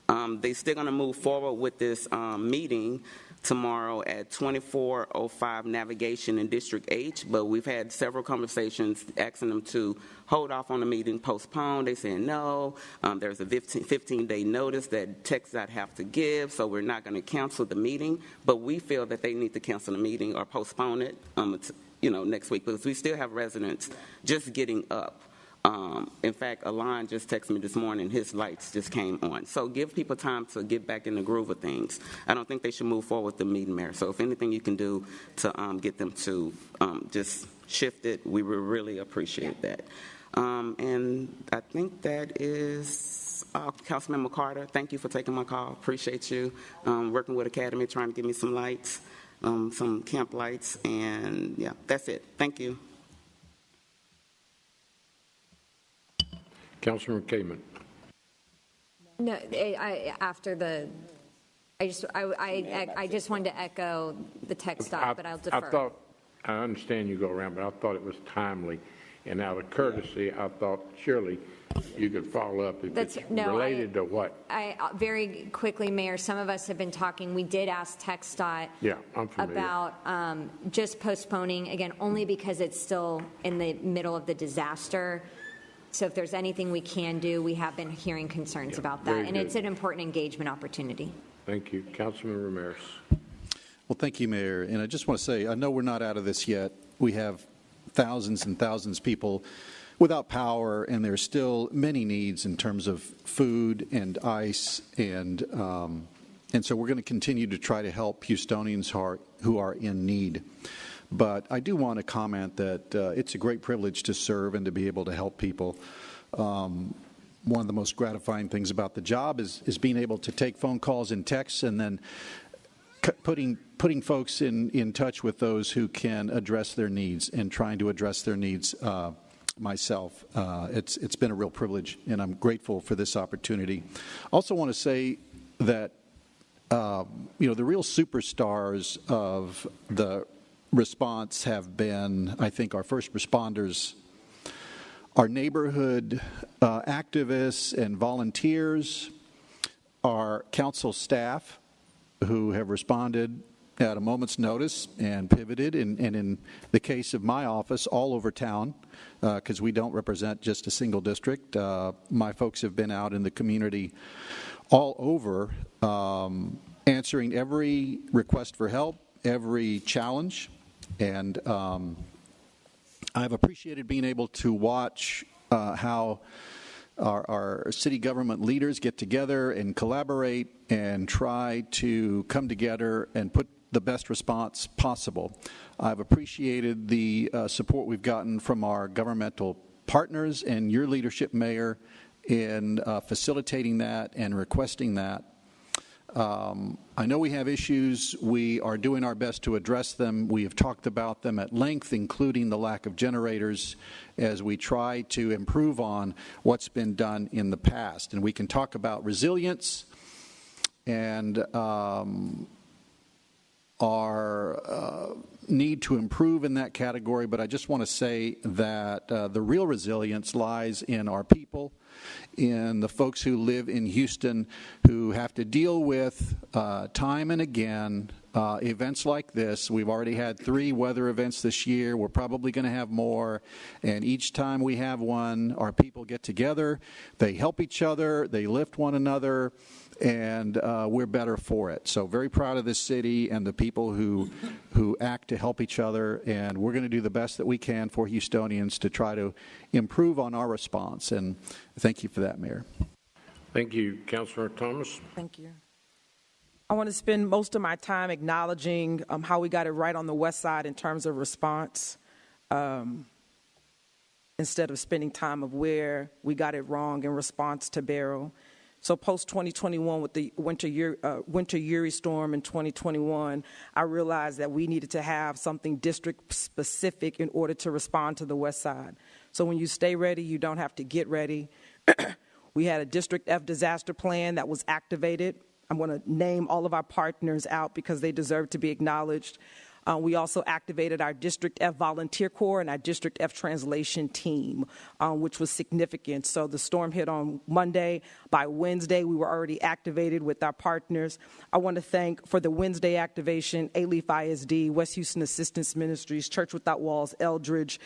They're still going to move forward with this meeting tomorrow at 2405 Navigation in District H, but we've had several conversations asking them to hold off on the meeting, postpone. They saying no. There's a 15-day notice that TxDOT have to give, so we're not going to cancel the meeting, but we feel that they need to cancel the meeting or postpone it next week, because we still have residents just getting up. In fact, Alon just texted me this morning, his lights just came on. So give people time to get back in the groove of things. I don't think they should move forward with the meeting, Mayor. So if anything you can do to get them to just shift it, we would really appreciate that. And I think that is Councilmember Carter. Thank you for taking my call. Appreciate you working with Academy, trying to give me some lights, some camp lights. And yeah, that's it. Thank you. Councilman Kamen. No, I just wanted to echo the TxDOT, but I'll defer. I understand you go around, but I thought it was timely. And out of courtesy, I thought surely you could follow up if it's related to what? Very quickly, Mayor, some of us have been talking. We did ask TxDOT about just postponing, again, only because it's still in the middle of the disaster. So if there's anything we can do, we have been hearing concerns about that. And it's an important engagement opportunity. Thank you. Councilman Ramirez. Well, thank you, Mayor. And I just want to say, I know we're not out of this yet. We have thousands and thousands of people without power, and there's still many needs in terms of food and ice. And so we're going to continue to try to help Houstonians who are in need. But I do want to comment that it's a great privilege to serve and to be able to help people. One of the most gratifying things about the job is being able to take phone calls and texts and then putting folks in touch with those who can address their needs and trying to address their needs myself. It's been a real privilege, and I'm grateful for this opportunity. Also want to say that the real superstars of the response have been, I think, our first responders, our neighborhood activists and volunteers, our council staff who have responded at a moment's notice and pivoted, and in the case of my office, all over town, because we don't represent just a single district. My folks have been out in the community all over, answering every request for help, every challenge. And I've appreciated being able to watch how our city government leaders get together and collaborate and try to come together and put the best response possible. I've appreciated the support we've gotten from our governmental partners and your leadership, Mayor, in facilitating that and requesting that. I know we have issues. We are doing our best to address them. We have talked about them at length, including the lack of generators, as we try to improve on what's been done in the past. And we can talk about resilience and our need to improve in that category, but I just want to say that the real resilience lies in our people, in the folks who live in Houston who have to deal with time and again events like this. We've already had 3 weather events this year. We're probably going to have more. And each time we have one, our people get together, they help each other, they lift one another, and we're better for it. So very proud of this city and the people who act to help each other, and we're going to do the best that we can for Houstonians to try to improve on our response. And thank you for that, Mayor. Thank you. Councilor Thomas. Thank you. I want to spend most of my time acknowledging how we got it right on the west side in terms of response, instead of spending time of where we got it wrong in response to Beryl. So post-2021 with the winter Uri storm in 2021, I realized that we needed to have something district-specific in order to respond to the west side. So when you stay ready, you don't have to get ready. We had a District F disaster plan that was activated. I'm going to name all of our partners out because they deserve to be acknowledged. We also activated our District F Volunteer Corps and our District F Translation Team, which was significant. So the storm hit on Monday. By Wednesday, we were already activated with our partners. I want to thank, for the Wednesday activation, A-Leaf ISD, West Houston Assistance Ministries, Church Without Walls, Eldridge,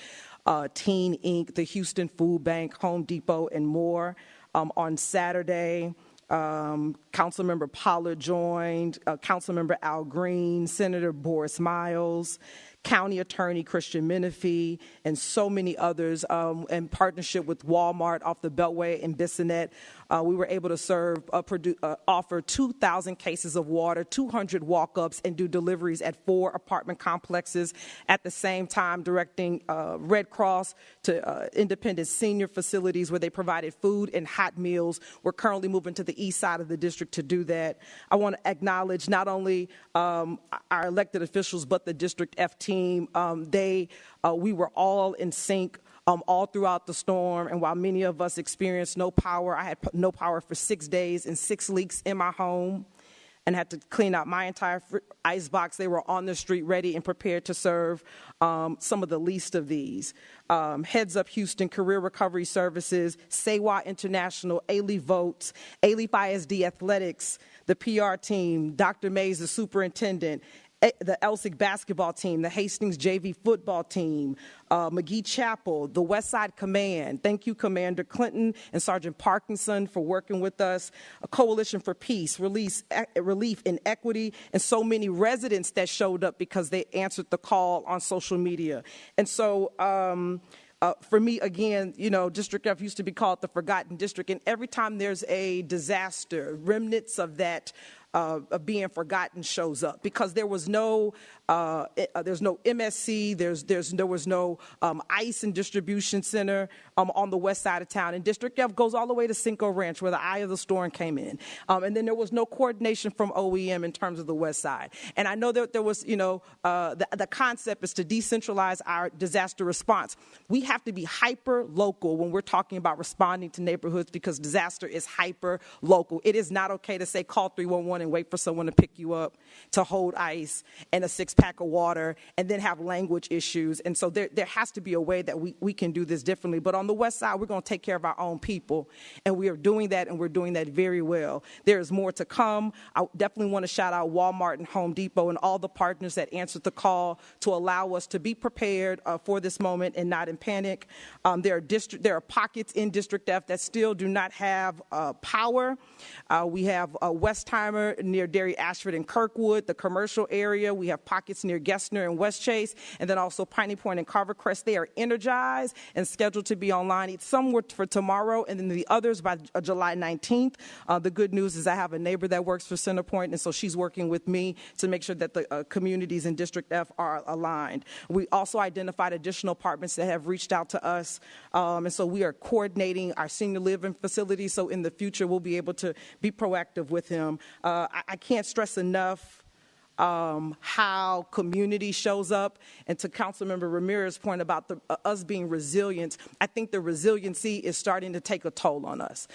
Teen Inc., the Houston Food Bank, Home Depot, and more. On Saturday, Councilmember Pollard joined, Councilmember Al Green, Senator Boris Miles, County Attorney Christian Menifee, and so many others, in partnership with Walmart off the Beltway in Bissonnette. We were able to offer 2,000 cases of water, 200 walk-ups, and do deliveries at 4 apartment complexes. At the same time, directing Red Cross to independent senior facilities where they provided food and hot meals. We're currently moving to the east side of the district to do that. I want to acknowledge not only our elected officials, but the District F team. We were all in sync all throughout the storm, and while many of us experienced no power, I had no power for 6 days and 6 leaks in my home and had to clean out my entire ice box. They were on the street ready and prepared to serve some of the least of these. Heads Up Houston, Career Recovery Services, SAWA International, A-Leaf Votes, A-Leaf ISD Athletics, the PR team, Dr. Mays, the superintendent, the Elsig basketball team, the Hastings JV football team, McGee Chapel, the Westside Command. Thank you, Commander Clinton and Sergeant Parkinson, for working with us. A Coalition for Peace, Relief and Equity, and so many residents that showed up because they answered the call on social media. And so, for me, again, District F used to be called the Forgotten District, and every time there's a disaster, remnants of that of being forgotten shows up, because there was no MSC, there was no ice and distribution center on the west side of town, and District F goes all the way to Cinco Ranch where the eye of the storm came in, and then there was no coordination from OEM in terms of the west side. And I know that there was, the concept is to decentralize our disaster response. We have to be hyper local when we're talking about responding to neighborhoods, because disaster is hyper local. It is not okay to say call 311 and wait for someone to pick you up, to hold ice and a 6-pack of water, and then have language issues. And so there has to be a way that we can do this differently. But on the west side, we're going to take care of our own people, and we are doing that, and we're doing that very well. There is more to come. I definitely want to shout out Walmart and Home Depot and all the partners that answered the call to allow us to be prepared for this moment and not in panic. There are pockets in District F that still do not have power. We have Westheimer near Derry, Ashford, and Kirkwood, the commercial area. We have pockets near Gessner and West Chase, and then also Piney Point and Carver Crest. They are energized and scheduled to be online. Some were for tomorrow, and then the others by July 19th. The good news is I have a neighbor that works for CenterPoint, and so she's working with me to make sure that the communities in District F are aligned. We also identified additional apartments that have reached out to us, and so we are coordinating our senior living facilities, so in the future we'll be able to be proactive with him. I can't stress enough how community shows up. And to Councilmember Ramirez's point about us being resilient, I think the resiliency is starting to take a toll on us.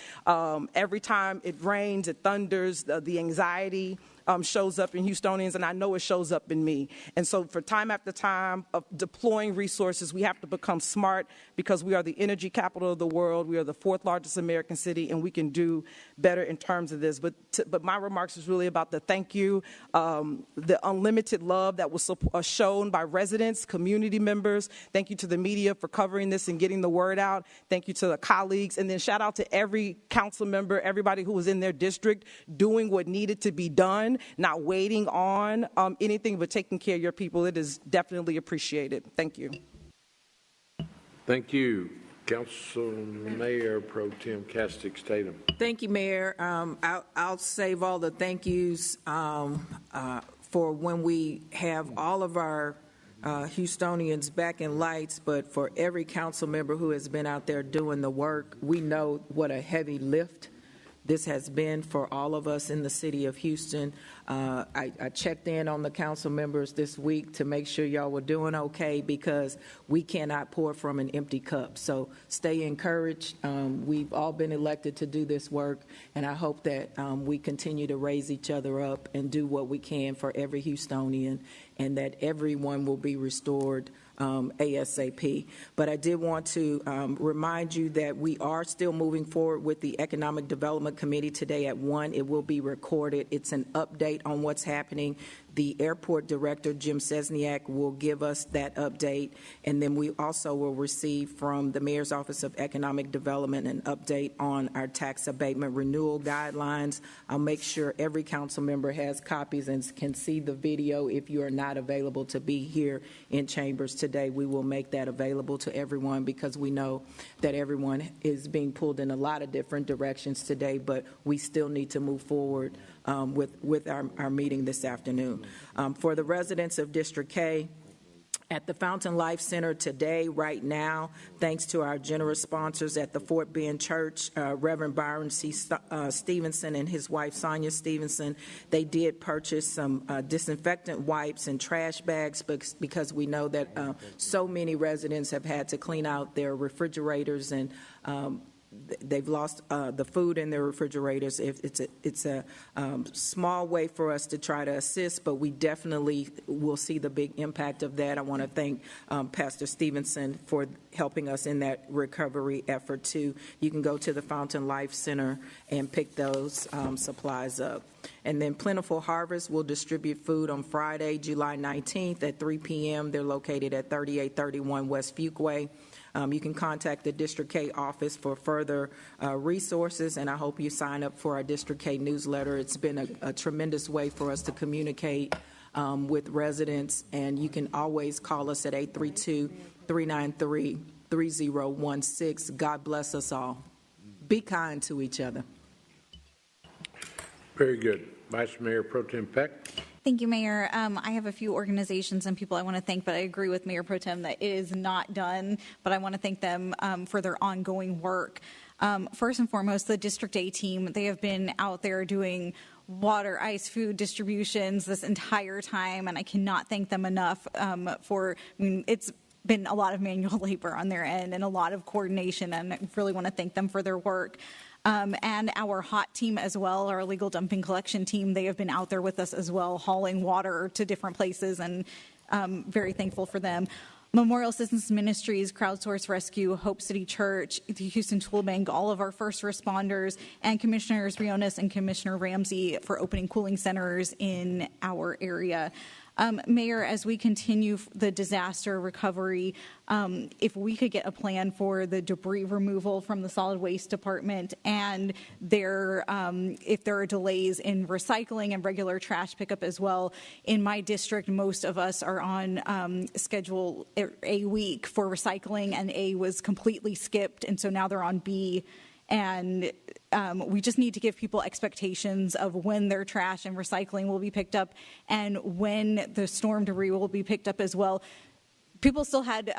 Every time it rains, it thunders, the anxiety shows up in Houstonians, and I know it shows up in me. And so for time after time of deploying resources, we have to become smart, because we are the energy capital of the world. We are the 4th largest American city, and we can do better in terms of this. But my remarks is really about the thank you, the unlimited love that was shown by residents, community members. Thank you to the media for covering this and getting the word out. Thank you to the colleagues. And then shout out to every council member, everybody who was in their district doing what needed to be done, not waiting on anything, but taking care of your people. It is definitely appreciated. Thank you. Thank you. Council Mayor Pro Tem Castix Tatum. Thank you, Mayor. I'll save all the thank yous for when we have all of our Houstonians back in lights, but for every council member who has been out there doing the work, we know what a heavy lift this has been for all of us in the city of Houston. I checked in on the council members this week to make sure y'all were doing okay, because we cannot pour from an empty cup. So stay encouraged. We've all been elected to do this work, and I hope that we continue to raise each other up and do what we can for every Houstonian, and that everyone will be restored ASAP. But I did want to remind you that we are still moving forward with the Economic Development Committee today at 1. It will be recorded. It's an update on what's happening. The airport director, Jim Sesniak, will give us that update, and then we also will receive from the Mayor's Office of Economic Development an update on our tax abatement renewal guidelines. I'll make sure every council member has copies and can see the video. If you are not available to be here in chambers today, we will make that available to everyone, because we know that everyone is being pulled in a lot of different directions today, but we still need to move forward with our meeting this afternoon. For the residents of District K, at the Fountain Life Center today, right now, thanks to our generous sponsors at the Fort Bend Church, Reverend Byron C. Stevenson and his wife Sonia Stevenson, they did purchase some disinfectant wipes and trash bags, because we know that so many residents have had to clean out their refrigerators, and they've lost the food in their refrigerators. It's a small way for us to try to assist, but we definitely will see the big impact of that. I want to thank Pastor Stevenson for helping us in that recovery effort too. You can go to the Fountain Life Center and pick those supplies up. And then Plentiful Harvest will distribute food on Friday, July 19th at 3 p.m. They're located at 3831 West Fuquay. You can contact the District K office for further resources, and I hope you sign up for our District K newsletter. It's been a tremendous way for us to communicate with residents, and you can always call us at 832-393-3016. God bless us all. Be kind to each other. Very good. Vice Mayor Pro Tem Peck. Thank you, Mayor. I have a few organizations and people I want to thank, but I agree with Mayor Pro Tem that it is not done, but I want to thank them for their ongoing work. First and foremost, the District A team, they have been out there doing water, ice, food distributions this entire time, and I cannot thank them enough it's been a lot of manual labor on their end and a lot of coordination, and I really want to thank them for their work. And our HOT team as well, our illegal dumping collection team, they have been out there with us as well, hauling water to different places, and very thankful for them. Memorial Assistance Ministries, Crowdsource Rescue, Hope City Church, the Houston Tool Bank, all of our first responders, and Commissioners Briones and Commissioner Ramsey for opening cooling centers in our area. Mayor, as we continue the disaster recovery, if we could get a plan for the debris removal from the solid waste department, and if there are delays in recycling and regular trash pickup as well. In my district, most of us are on schedule A week for recycling, and A was completely skipped, and so now they're on B. And we just need to give people expectations of when their trash and recycling will be picked up and when the storm debris will be picked up as well. People still had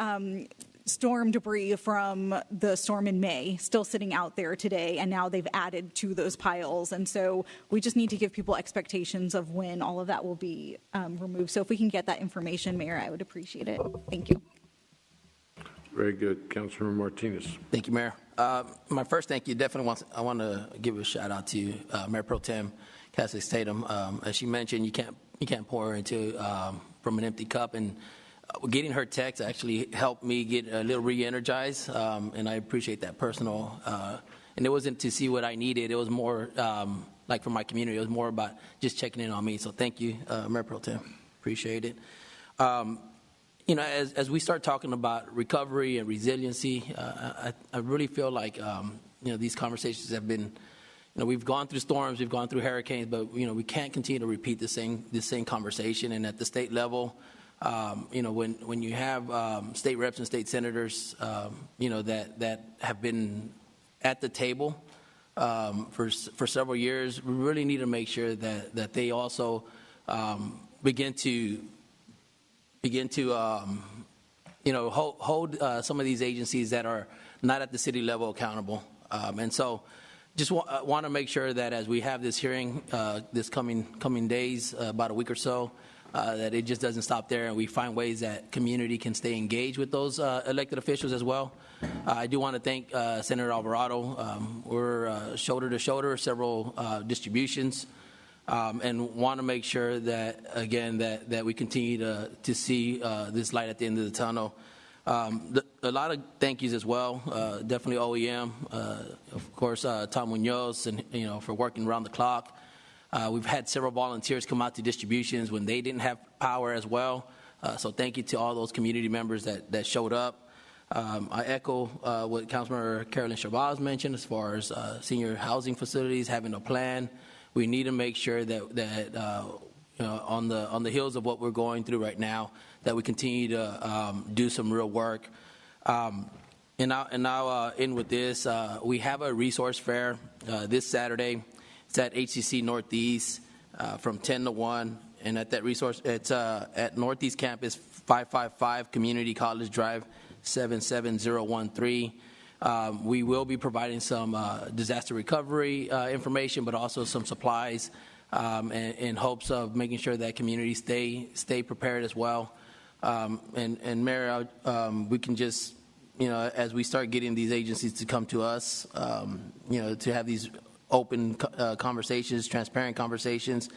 storm debris from the storm in May still sitting out there today, and now they've added to those piles. And so we just need to give people expectations of when all of that will be removed. So if we can get that information, Mayor, I would appreciate it. Thank you. Very good. Councilman Martinez. Thank you, Mayor. My first thank you, I want to give a shout out to Mayor Pro Tem Cassidy Tatum. As she mentioned, you can't pour into from an empty cup, and getting her text actually helped me get a little re-energized, and I appreciate that personal. And it wasn't to see what I needed; it was more like for my community. It was more about just checking in on me. So thank you, Mayor Pro Tem. Appreciate it. As we start talking about recovery and resiliency, I really feel like, these conversations have been, we've gone through storms, we've gone through hurricanes, but, we can't continue to repeat the same conversation. And at the state level, when you have state reps and state senators, that have been at the table for several years, we really need to make sure that they also begin to hold some of these agencies that are not at the city level accountable. And so just want to make sure that as we have this hearing this coming days, about a week or so, that it just doesn't stop there, and we find ways that community can stay engaged with those elected officials as well. I do want to thank Senator Alvarado. We're shoulder to shoulder, several distributions, and want to make sure that, again, that we continue to see this light at the end of the tunnel. A lot of thank yous as well. Definitely OEM, of course, Tom Munoz, and for working around the clock. We've had several volunteers come out to distributions when they didn't have power as well. So thank you to all those community members that showed up. I echo what Councilmember Carolyn Shabazz mentioned as far as senior housing facilities having a plan. We need to make sure that on the heels of what we're going through right now, that we continue to do some real work. And I'll end with this. We have a resource fair this Saturday. It's at HCC Northeast from 10 to 1. And at that resource, it's at Northeast Campus, 555 Community College Drive, 77013. We will be providing some disaster recovery information, but also some supplies in hopes of making sure that communities stay prepared as well. And Mayor, we can just, as we start getting these agencies to come to us, to have these open conversations, transparent conversations,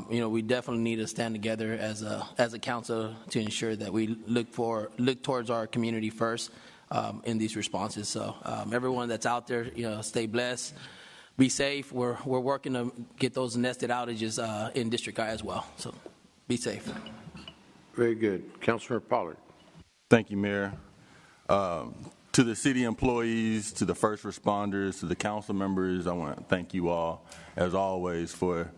we definitely need to stand together as a council to ensure that we look towards our community first in these responses. So everyone that's out there, stay blessed, be safe. We're working to get those nested outages in District I as well. So be safe. Very good. Councilor Pollard. Thank you, Mayor. To the city employees, to the first responders, to the council members, I want to thank you all, as always, for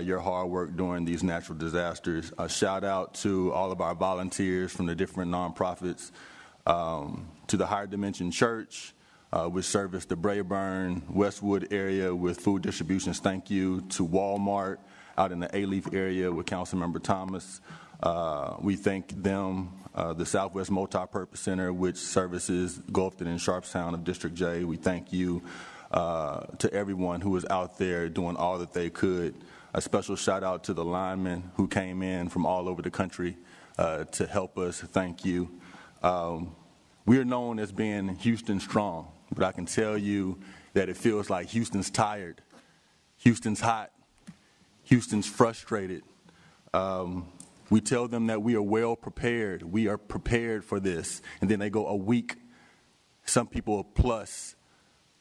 your hard work during these natural disasters. A shout out to all of our volunteers from the different nonprofits, to the Higher Dimension Church, which service the Brayburn, Westwood area with food distributions. Thank you to Walmart out in the A-Leaf area with Councilmember Thomas. We thank them, the Southwest Multi-Purpose Center, which services Gulfton and Sharpstown of District J. We thank you to everyone who was out there doing all that they could. A special shout out to the linemen who came in from all over the country to help us. Thank you. We are known as being Houston strong, but I can tell you that it feels like Houston's tired, Houston's hot, Houston's frustrated. We tell them that we are well prepared. We are prepared for this. And then they go a week, some people plus,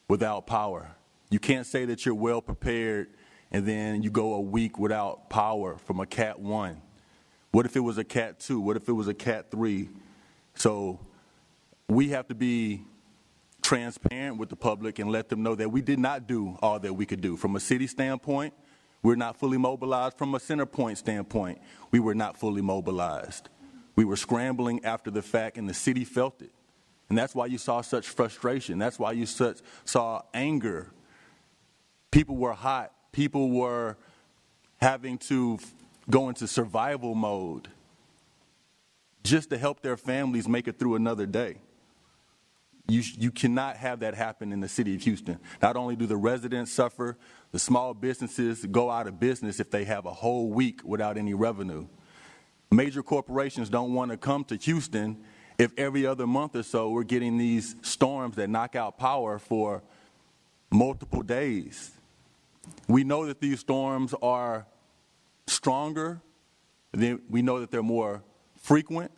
without power. You can't say that you're well prepared and then you go a week without power from a Cat 1. What if it was a Cat 2? What if it was a Cat 3? So we have to be transparent with the public and let them know that we did not do all that we could do. From a city standpoint, we're not fully mobilized. From a CenterPoint standpoint, we were not fully mobilized. We were scrambling after the fact, and the city felt it. And that's why you saw such frustration. That's why you saw anger. People were hot. People were having to go into survival mode just to help their families make it through another day. You cannot have that happen in the city of Houston. Not only do the residents suffer, the small businesses go out of business if they have a whole week without any revenue. Major corporations don't want to come to Houston if every other month or so we're getting these storms that knock out power for multiple days. We know that these storms are stronger. We know that they're more frequent.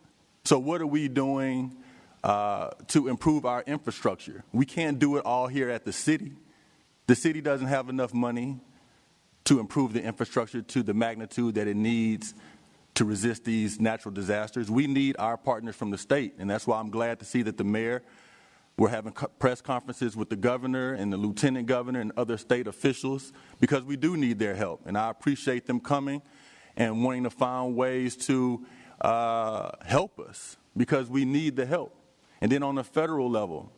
So what are we doing to improve our infrastructure? We can't do it all here at the city. The city doesn't have enough money to improve the infrastructure to the magnitude that it needs to resist these natural disasters. We need our partners from the state, and that's why I'm glad to see that the mayor, we're having press conferences with the governor and the lieutenant governor and other state officials, because we do need their help. And I appreciate them coming and wanting to find ways to help us, because we need the help. And then on the federal level,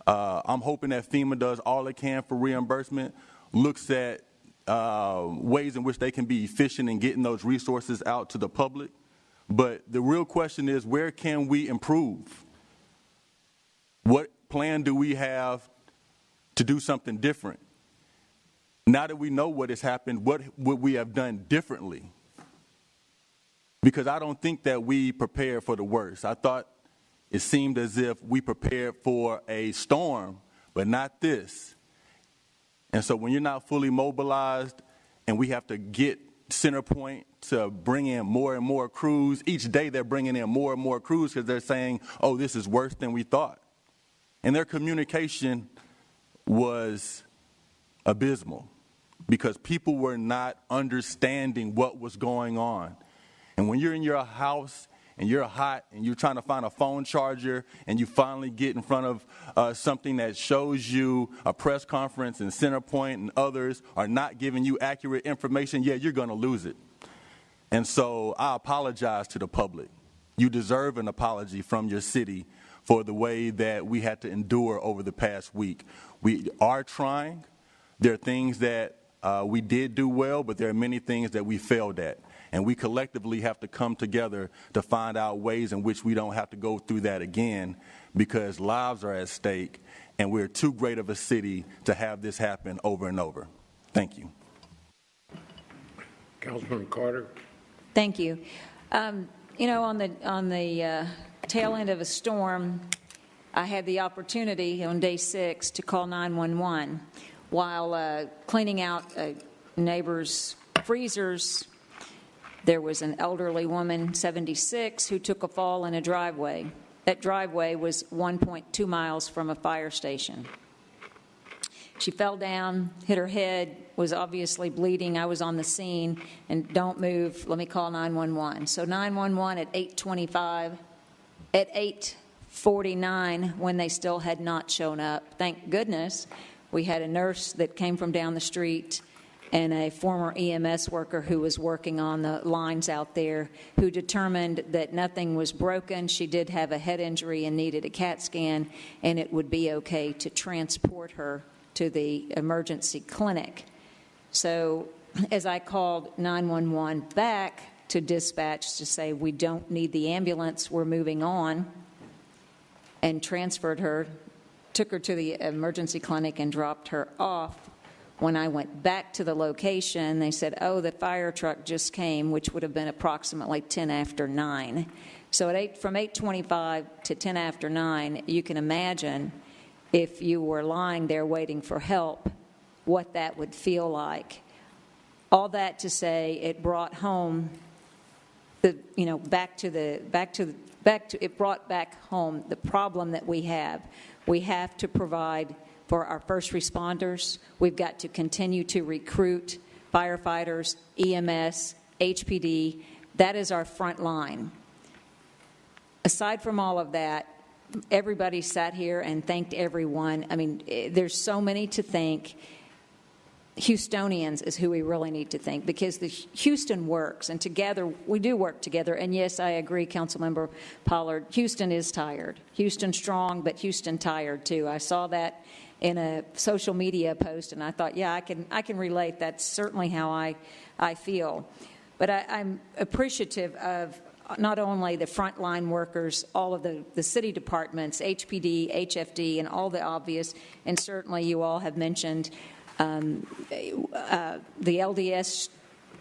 I'm hoping that FEMA does all it can for reimbursement, looks at ways in which they can be efficient in getting those resources out to the public. But the real question is, where can we improve? What plan do we have to do something different. Now that we know what has happened, what would we have done differently? Because I don't think that we prepared for the worst. I thought it seemed as if we prepared for a storm, but not this. And so when you're not fully mobilized and we have to get Centerpoint to bring in more and more crews, each day they're bringing in more and more crews because they're saying, oh, this is worse than we thought. And their communication was abysmal because people were not understanding what was going on. And when you're in your house and you're hot and you're trying to find a phone charger and you finally get in front of something that shows you a press conference and Centerpoint and others are not giving you accurate information, yeah, you're going to lose it. And so I apologize to the public. You deserve an apology from your city for the way that we had to endure over the past week. We are trying. There are things that we did do well, but there are many things that we failed at. And we collectively have to come together to find out ways in which we don't have to go through that again, because lives are at stake and we're too great of a city to have this happen over and over. Thank you. Councilman Carter. Thank you. On the tail end of a storm, I had the opportunity on day 6 to call 911 while cleaning out a neighbor's freezers. There was an elderly woman, 76, who took a fall in a driveway. That driveway was 1.2 miles from a fire station. She fell down, hit her head, was obviously bleeding. I was on the scene, and don't move, let me call 911. So 911 at 8:25, at 8:49, when they still had not shown up. Thank goodness we had a nurse that came from down the street and a former EMS worker who was working on the lines out there, who determined that nothing was broken. She did have a head injury and needed a CAT scan, and it would be okay to transport her to the emergency clinic. So as I called 911 back to dispatch to say, we don't need the ambulance, we're moving on, and transferred her, took her to the emergency clinic and dropped her off. When I went back to the location, they said, oh, the fire truck just came, which would have been approximately 10 after 9. So from 8:25 to 10 after 9, you can imagine if you were lying there waiting for help, what that would feel like. All that to say, it brought home it brought back home the problem that we have. We have to provide for our first responders. We've got to continue to recruit firefighters, EMS, HPD. That is our front line. Aside from all of that, everybody sat here and thanked everyone. I mean, there's so many to thank. Houstonians is who we really need to thank, because Houston works, and together, we do work together. And yes, I agree, Councilmember Pollard, Houston is tired. Houston strong, but Houston tired too. I saw that in a social media post, and I thought, yeah, I can relate. That's certainly how I feel. But I'm appreciative of not only the frontline workers, all of the city departments, HPD, HFD, and all the obvious, and certainly you all have mentioned the LDS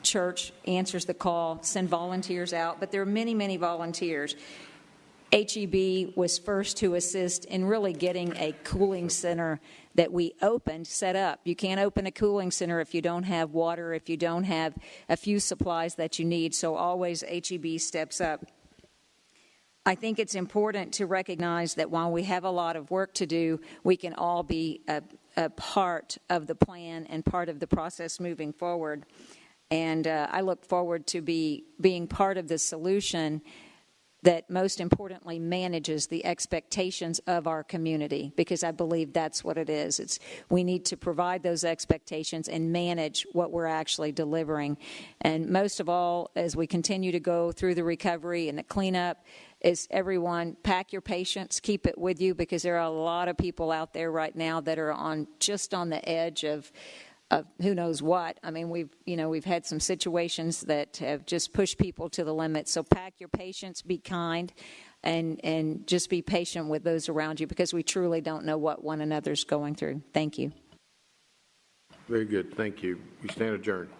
Church answers the call, send volunteers out, but there are many, many volunteers. HEB was first to assist in really getting a cooling center that we opened, set up. You can't open a cooling center if you don't have water, if you don't have a few supplies that you need, so always HEB steps up. I think it's important to recognize that while we have a lot of work to do, we can all be a part of the plan and part of the process moving forward. And I look forward to being part of the solution that most importantly manages the expectations of our community, because I believe that's what it is. We need to provide those expectations and manage what we're actually delivering. And most of all, as we continue to go through the recovery and the cleanup, is everyone pack your patience, keep it with you, because there are a lot of people out there right now that are just on the edge of who knows what. I mean, we've had some situations that have just pushed people to the limit. So pack your patience, be kind, and just be patient with those around you, because we truly don't know what one another's going through. Thank you. Very good. Thank you. We stand adjourned.